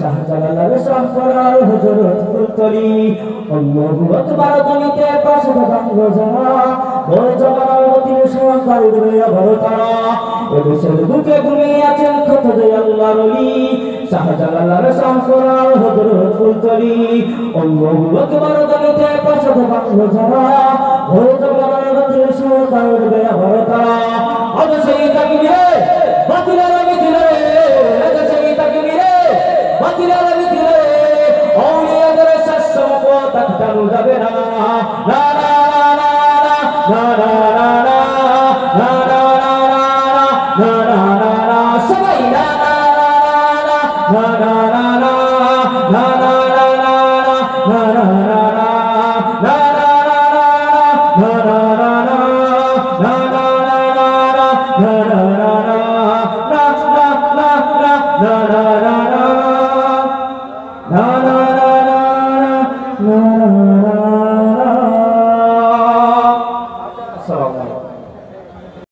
শাহজালাল শাহফরার হযরত ফুলতলি আল্লাহু আকবার দনিতে পাশে ভাঙলো যারা ওই জমানার অতির সরকার উড়বে আবার তারা এদেশের বুকে ঘুমিয়ে আছেন কত যে আল্লাহর ওলি শাহজালাল শাহফরার হযরত ফুলতলি আল্লাহু আকবার দনিতে পাশে ভাঙলো যারা ওই জমানার অতির সরকার উড়বে আবার তারা আজ সেই তাকবীরে বাতিলের মিছিলে সেই তাকবীরে বাতিলের মিছিলে আউলিয়াদের শাসন তাকানো যাবে না না না না না না না না না না না না সবাই না না না না না না না না না না Assalamualaikum.